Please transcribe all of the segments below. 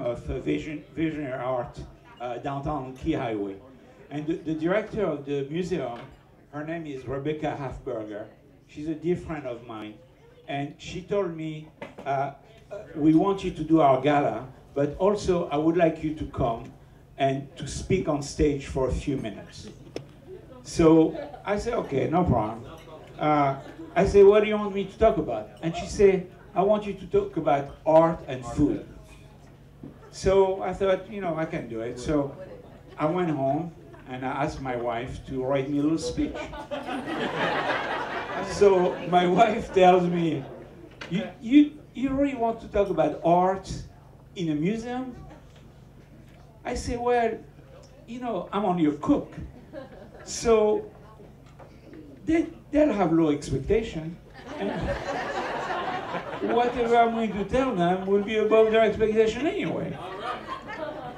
of Visionary Art downtown on Key Highway. And the director of the museum, her name is Rebecca Hafberger. She's a dear friend of mine. And she told me, we want you to do our gala, but also I would like you to come and to speak on stage for a few minutes. So I said, okay, no problem. I said, what do you want me to talk about? And she said, I want you to talk about art and food. So I thought, you know, I can do it. So I went home and I asked my wife to write me a little speech. So my wife tells me, you really want to talk about art in a museum? I say, well, you know, I'm only a cook. So they'll have low expectation. And whatever I'm going to tell them will be above their expectation anyway.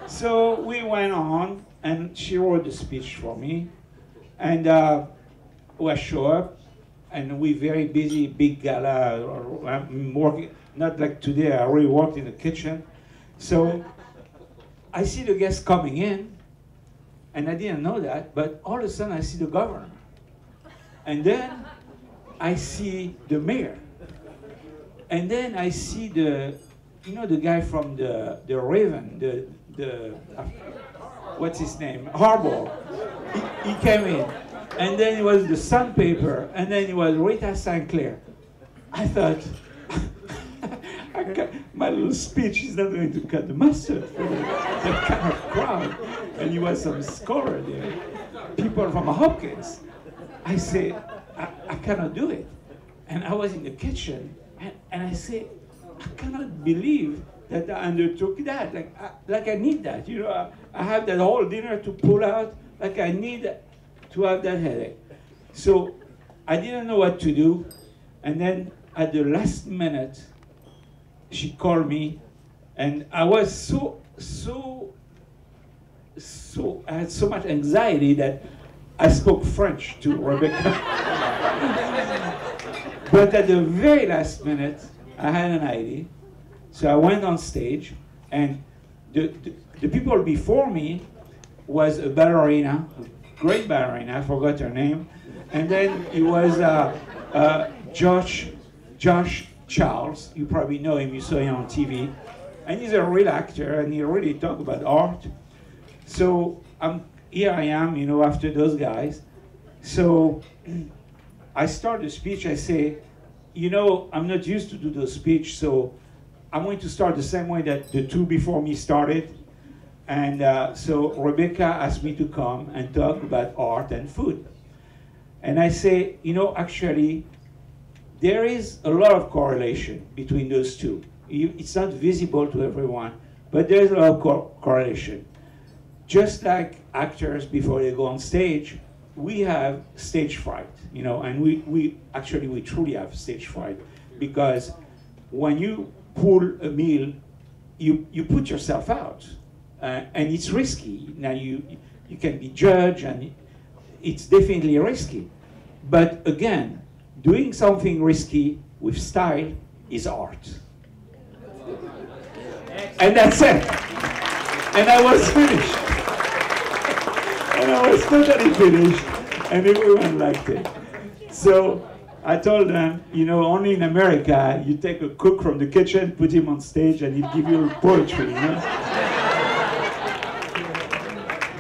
So we went on, and she wrote the speech for me. And we show up, and we very busy, big gala. I'm working, not like today, I already worked in the kitchen. So I see the guests coming in, and I didn't know that, but all of a sudden I see the governor. And then I see the mayor. And then I see the, you know, the guy from the Raven, what's his name? Harbour. He came in. And then it was the Sandpaper, and then it was Rita St. Clair. I thought, my little speech is not going to cut the mustard for that kind of crowd. And he was some scholar there, people from Hopkins. I say, I cannot do it. And I was in the kitchen, and I say, I cannot believe that I undertook that. Like I need that. You know, I have that whole dinner to pull out. Like I need to have that headache. So I didn't know what to do. And then at the last minute, she called me, and I was I had so much anxiety that I spoke French to Rebecca. But at the very last minute, I had an idea. So I went on stage, and the people before me was a ballerina, a great ballerina, I forgot her name. And then it was Josh Charles, you probably know him, you saw him on TV. And he's a real actor, and he really talked about art. So here I am, you know, after those guys. So I start the speech, I say, you know, I'm not used to do the speech, so I'm going to start the same way that the two before me started. And so Rebecca asked me to come and talk about art and food. And I say, you know, actually, there is a lot of correlation between those two. It's not visible to everyone, but there's a lot of correlation. Just like actors, before they go on stage, we have stage fright, you know, and we truly have stage fright, because when you pull a meal, you put yourself out, and it's risky. Now you can be judged, and it's definitely risky. But again, doing something risky with style is art. And that's it. And I was finished. And I was totally finished, and everyone liked it. So I told them, you know, only in America, you take a cook from the kitchen, put him on stage, and he'll give you poetry, you know?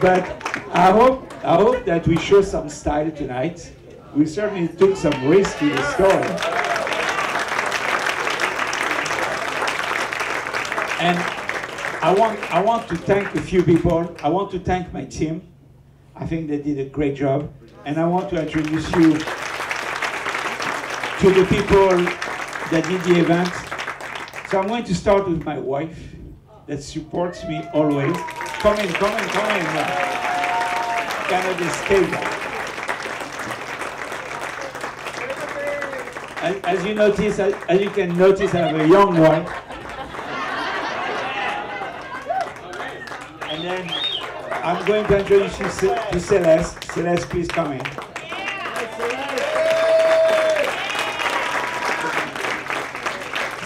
But I hope that we show some style tonight. We certainly took some risk in the story. And I want to thank a few people. I want to thank my team. I think they did a great job. And I want to introduce you to the people that did the event. So I'm going to start with my wife that supports me always. Come in. Cannot escape that. As you can notice, I have a young wife. And then I'm going to introduce you to Celeste. Celeste, please come in.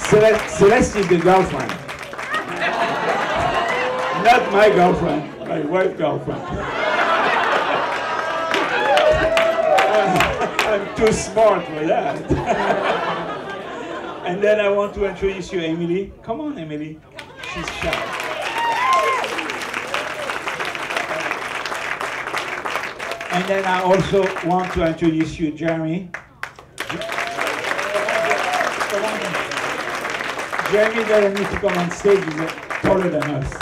Celeste is the girlfriend. Not my girlfriend, my wife's girlfriend. I'm too smart for that. And then I want to introduce you, Emily. Come on, Emily. She's shy. And then I also want to introduce you, Jeremy. Jeremy doesn't need to come on stage, he's taller than us.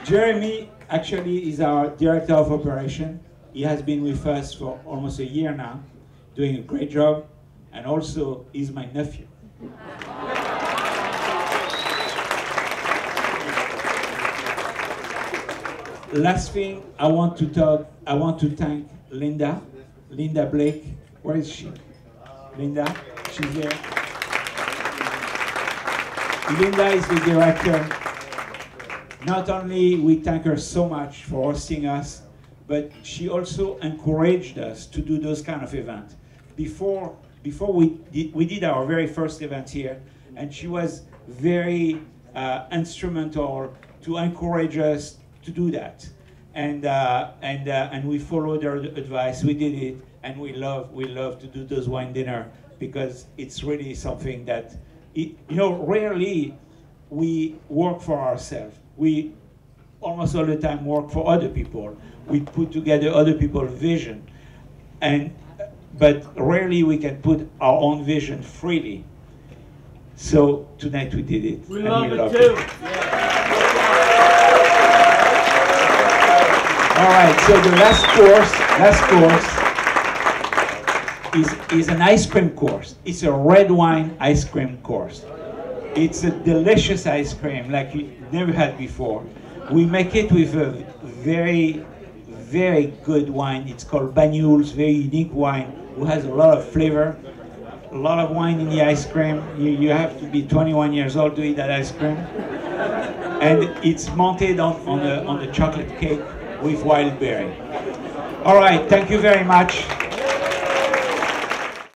Jeremy actually is our director of operation. He has been with us for almost a year now, doing a great job, and also he's my nephew. Last thing I want to thank Linda Blake. Where is she? Linda, she's there. Linda is the director. Not only we thank her so much for hosting us, but she also encouraged us to do those kind of events. Before we did our very first event here, and she was very instrumental to encourage us to do that. And we followed her advice. We did it, and we love to do those wine dinner because it's really something that, rarely we work for ourselves. We almost all the time work for other people. We put together other people's vision, but rarely we can put our own vision freely. So tonight we did it. We love it too. All right, so the last course is an ice cream course. It's a red wine ice cream course. It's a delicious ice cream like you never had before. We make it with a very, very good wine. It's called Banyuls, very unique wine, who has a lot of flavor, a lot of wine in the ice cream. You have to be 21 years old to eat that ice cream. And it's mounted on the chocolate cake with wild berry. All right, thank you very much.